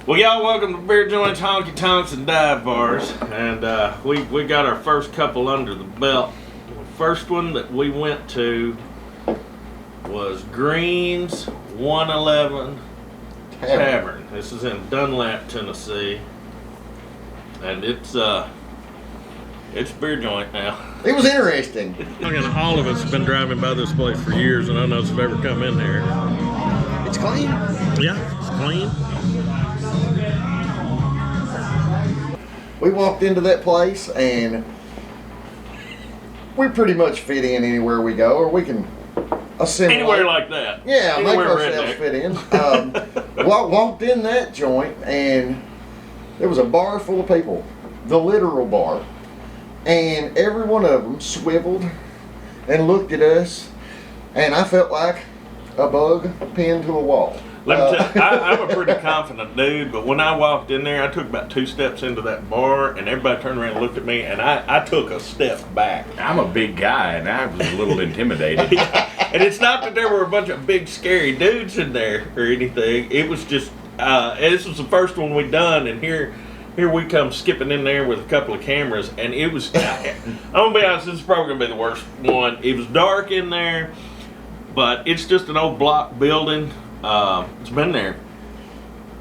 Well, y'all, welcome to Beer Joints, Honky-Tonks, and Dive Bars. And we got our first couple under the belt. The first one that we went to was Green's 111 Tavern. This is in Dunlap, Tennessee. And it's beer joint now. It was interesting. All of us have been driving by this place for years, and I don't know if you've ever come in here. It's clean. Yeah, it's clean. We walked into that place and we pretty much fit in anywhere we go, or we can assimilate. Anywhere like that. Yeah, anywhere make ourselves fit in. Walked in that joint and there was a bar full of people, the literal bar, and every one of them swiveled and looked at us, and I felt like a bug pinned to a wall. Let me tell you, I'm a pretty confident dude, but when I walked in there, I took about 2 steps into that bar, and everybody turned around and looked at me, and I took a step back. I'm a big guy, and I was a little intimidated. Yeah. And it's not that there were a bunch of big, scary dudes in there or anything. It was just, this was the first one we done, and here we come skipping in there with a couple of cameras, and it was, I'm going to be honest, this is probably going to be the worst one. It was dark in there, but it's just an old block building. It's been there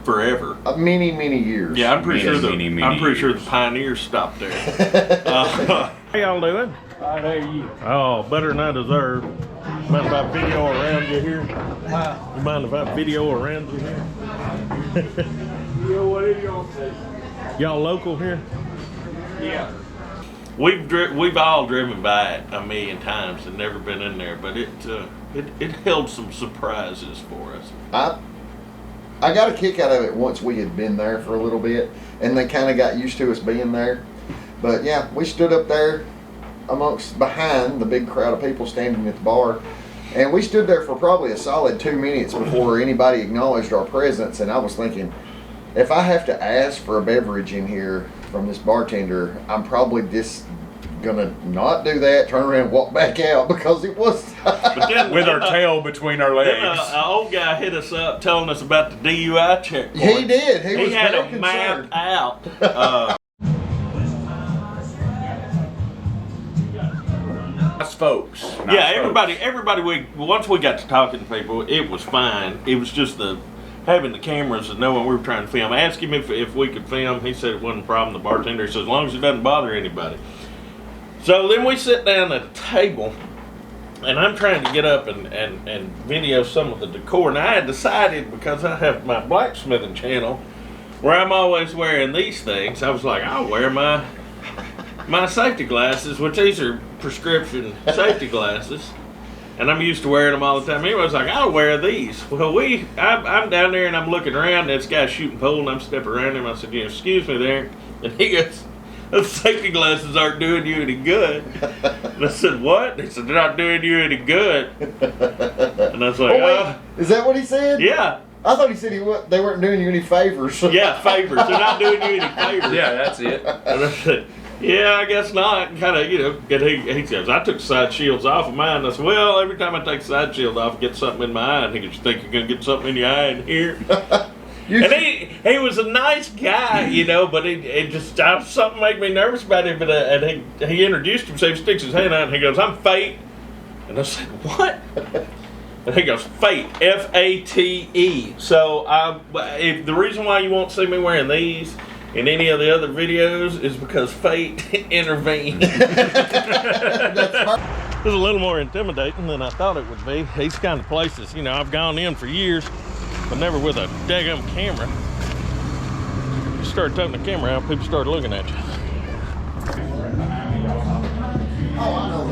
forever. Many years. Yeah, I'm pretty sure years. the pioneers stopped there. How y'all doing? How are you? Oh, better than I deserve. Mind if I video around you here? You mind if I video around you here? Yeah, whatever y'all say. Y'all local here? Yeah. We've all driven by it a million times and never been in there, but it held some surprises for us. I got a kick out of it once we had been there for a little bit, and they kind of got used to us being there. But yeah, we stood up there behind the big crowd of people standing at the bar, and we stood there for probably a solid 2 minutes before anybody acknowledged our presence. And I was thinking, if I have to ask for a beverage in here from this bartender, I'm probably just gonna not do that, turn around and walk back out, because it was But then, With our tail between our legs. Then an old guy hit us up telling us about the DUI checkpoint. He did. He was had very a map concerned. out. Nice folks. Yeah, everybody. Once we got to talking to people, it was fine. It was just having the cameras and knowing we were trying to film. I asked him if we could film. He said it wasn't a problem. The bartender said as long as it doesn't bother anybody. So then we sit down at a table, and I'm trying to get up and video some of the decor. And I had decided, because I have my blacksmithing channel where I'm always wearing these things, I was like, I'll wear my safety glasses, which these are prescription safety glasses, and I'm used to wearing them all the time. Anyway, I was like, I'll wear these. Well, I'm down there and I'm looking around, and this guy's shooting pole, and I'm stepping around him. I said, excuse me there. And he goes, those safety glasses aren't doing you any good. And I said, what? He said, they're not doing you any good. And I was like, Is that what he said? Yeah. I thought he said they weren't doing you any favors. Yeah, favors. They're not doing you any favors. Yeah, that's it. And I said, yeah, I guess not. Kind of, he says, I took side shields off of mine. I said, well, every time I take side shield off, I get something in my eye. And he goes, you think you're going to get something in your eye in here? And he was a nice guy, but it just something made me nervous about him. But and he introduced himself, he sticks his hand out, and he goes, I'm Fate. And I said, what? And he goes, Fate, F-A-T-E. So if the reason why you won't see me wearing these in any of the other videos is because Fate intervened. It was a little more intimidating than I thought it would be. These kind of places, I've gone in for years, but never with a daggum camera. You start taking the camera out, people start looking at you. Oh, I know.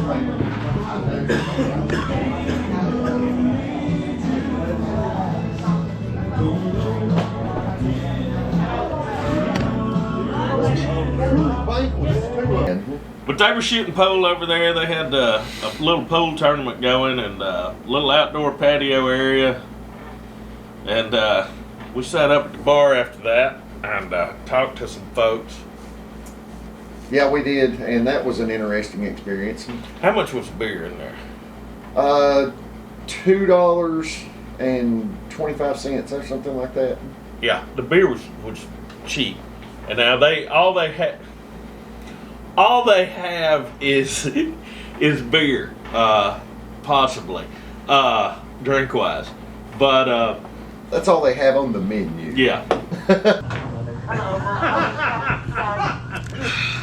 But they were shooting pole over there. They had a little pool tournament going, and a little outdoor patio area. And we sat up at the bar after that and talked to some folks. Yeah, we did, and that was an interesting experience. How much was beer in there? $2.25 or something like that. Yeah, the beer was cheap, and now all they have is is beer, possibly, drink wise, but That's all they have on the menu. yeah.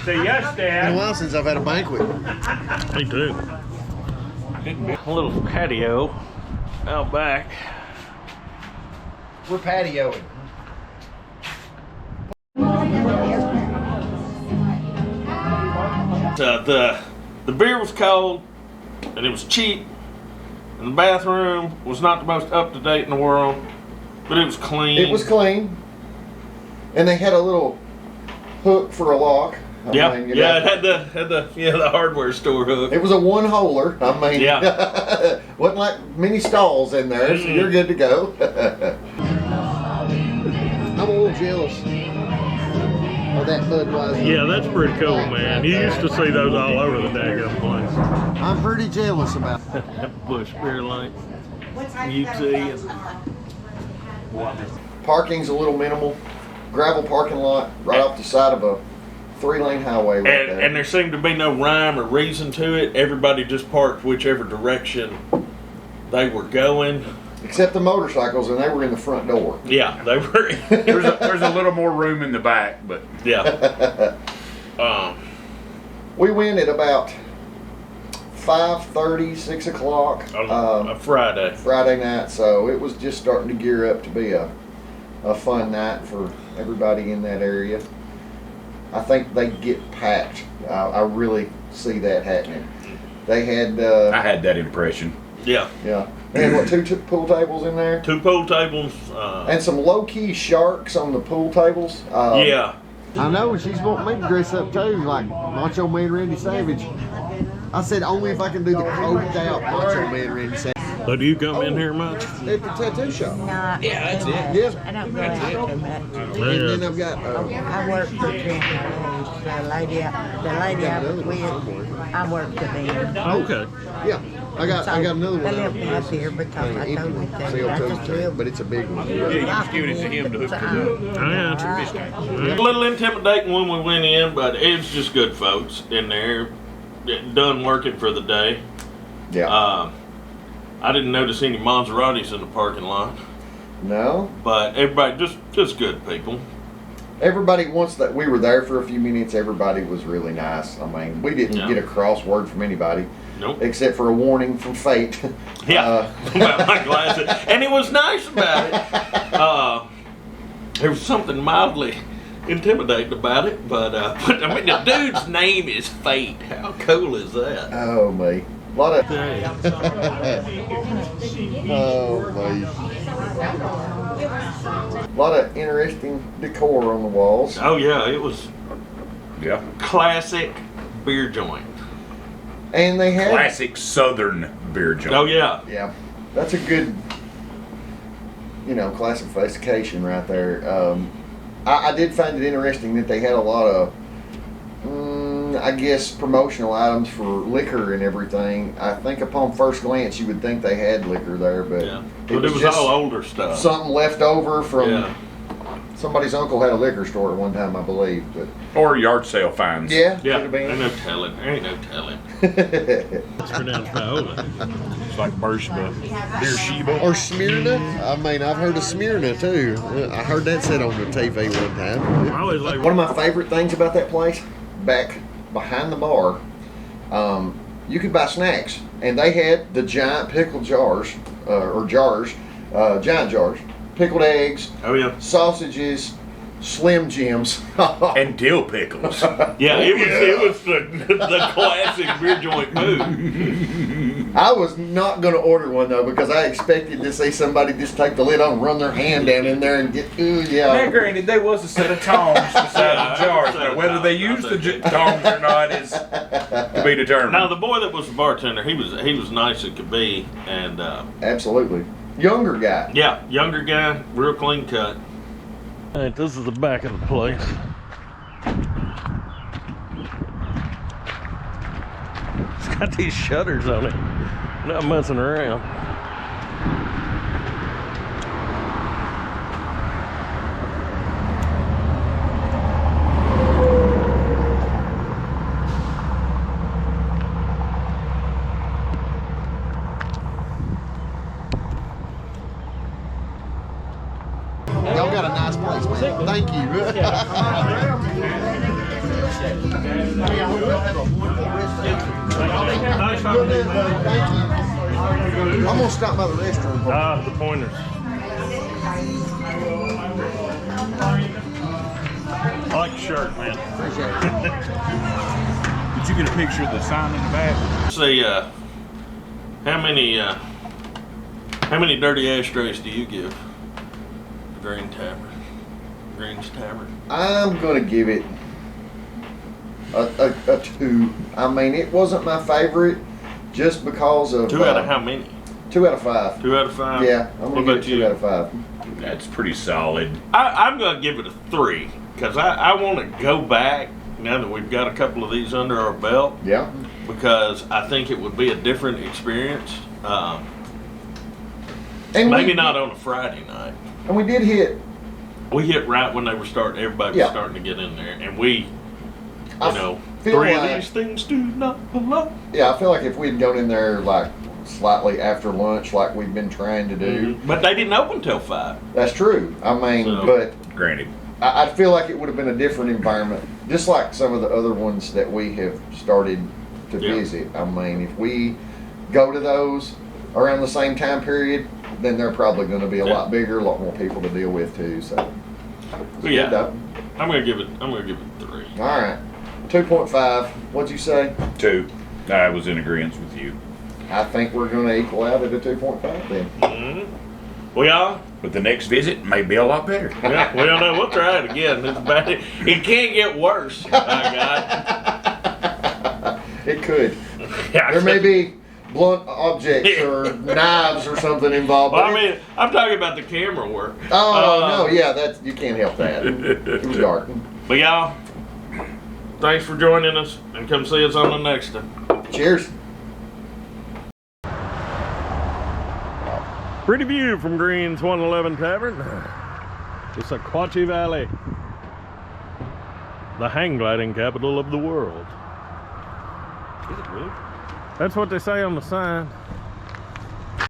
Say yes, Been a Dad. while since I've had a banquet. Me too. A little patio out back. We're patioing. The beer was cold, and it was cheap, and the bathroom was not the most up to date in the world, but it was clean. It was clean. And they had a little hook for a lock. Yeah, mean, yeah, it had the hardware store hook. It was a one holer. I mean, Yeah. wasn't like many stalls in there, so you're good to go. I'm a little jealous of that Budweiser. Yeah, that's pretty cool, man. You used to see those all over the daggone place. I'm pretty jealous about it. Bush Beer Light, UT, and Parking's a little minimal. Gravel parking lot right off the side of a 3-lane highway right there. and there seemed to be no rhyme or reason to it. Everybody just parked whichever direction they were going. Except the motorcycles, and they were in the front door. Yeah, they were. There's a little more room in the back, but Yeah. We went at about 5:30, 6 o'clock On a Friday. Friday night, so it was just starting to gear up to be a fun night for everybody in that area. I think they get packed. I really see that happening. They had, I had that impression. Yeah. yeah, they had what, two pool tables in there? 2 pool tables. And some low-key sharks on the pool tables. Yeah. I know, she's wanting me to dress up too, like Macho Man Randy Savage. I said only if I can do the coked out Macho Man Randy Savage. So do you come in here much? At the tattoo shop. Yeah, that's it. Yeah. I don't go out too much. And then I've got, I work for Trent. The lady I was with, I work for them. Okay. yeah, I got another They one. left me up here because I told them to. I just Sale live. but it's a big one. Yeah, you just give it to him to hook it up. A little intimidating when we went in, but it was just good folks in there, done working for the day. Yeah. I didn't notice any Maseratis in the parking lot, No. but everybody just good people. Everybody, once that we were there for a few minutes, everybody was really nice. I mean, we didn't Yeah. get a cross word from anybody, Nope. except for a warning from fate. Yeah, about my glasses, and he was nice about it. There was something mildly intimidating about it, but I mean, the dude's name is Fate. How cool is that? Oh, me. A lot of. Yeah. Oh, me. A lot of interesting decor on the walls. Oh yeah, it was Yeah. classic beer joint. And they had. Classic Southern beer joint. Oh yeah. Yeah. That's a good, classification right there. I did find it interesting that they had a lot of, I guess, promotional items for liquor and everything. I think upon first glance you would think they had liquor there, but Yeah. it But was it was just all older stuff. something left over from Yeah. somebody's uncle had a liquor store at one time, I believe. But Or yard sale finds. yeah, Yeah. could have Ain't no telling. There ain't no telling. been. It's pronounced Viola. It's like Beersheba. Beersheba. Or Smyrna. I mean, I've heard of Smyrna too. I heard that said on the TV one time. I always like. One of my favorite things about that place, back behind the bar, you could buy snacks, and they had the giant pickle jars, giant jars, pickled eggs, Oh yeah. sausages, Slim Jims. And dill pickles. Yeah, it was the classic beer joint move. I was not going to order one though because I expected to see somebody just take the lid off and run their hand down in there and get, ooh Now, yeah. granted, there was a set of tongs beside Yeah, the jars, set but of whether they tongs, used I the think. tongs or not is to be determined. Now the boy that was the bartender, he was nice as could be, and Absolutely. Younger guy. yeah, younger guy, real clean cut. All right, this is the back of the place. It's got these shutters on it. Not messing around. got a nice place, man. Thank you. Thank you. I'm gonna stop by the restroom. The pointers. I like the shirt, man. Did you get a picture of the sign in the back? Say, how many dirty ashtrays do you give the Green's Tavern? I'm gonna give it a 2. I mean, it wasn't my favorite just because of 2 out of how many? 2 out of 5. 2 out of 5? Yeah, I'm What gonna about give it 2 you? out of 5. That's pretty solid. I'm going to give it a 3 because I want to go back now that we've got a couple of these under our belt Yeah. because I think it would be a different experience. And Maybe we, not on a Friday night. And we did hit. We hit right when they were starting. Everybody was Yeah. starting to get in there, and we, I you know, feel 3 like- of these things do not belong. Yeah, I feel like if we'd gone in there like slightly after lunch, like we've been trying to do, But they didn't open till 5. that's true. I mean, So- but Granted. I feel like it would have been a different environment, just like some of the other ones that we have started to Yeah. visit. I mean, if we go to those around the same time period, then they're probably going to be a Yeah. lot bigger, a lot more people to deal with too. So, But yeah, good though. I'm gonna give it 3. All right, 2.5. What'd you say? 2. I was in agreement with you. I think we're going to equal out at a 2.5 then. We all. But the next visit may be a lot better. Yeah, we don't know. We'll try it again. It's bad. It can't get worse. My God. It could. Yeah, There may be blunt objects or knives or something involved. Well, but I mean, I'm talking about the camera work. no, yeah, that's you can't help that. It was dark. But y'all, thanks for joining us, and come see us on the next one. Cheers. Pretty view from Green's 111 Tavern. The Sequatchie Valley. The hang gliding capital of the world. Is it really? That's what they say on the sign.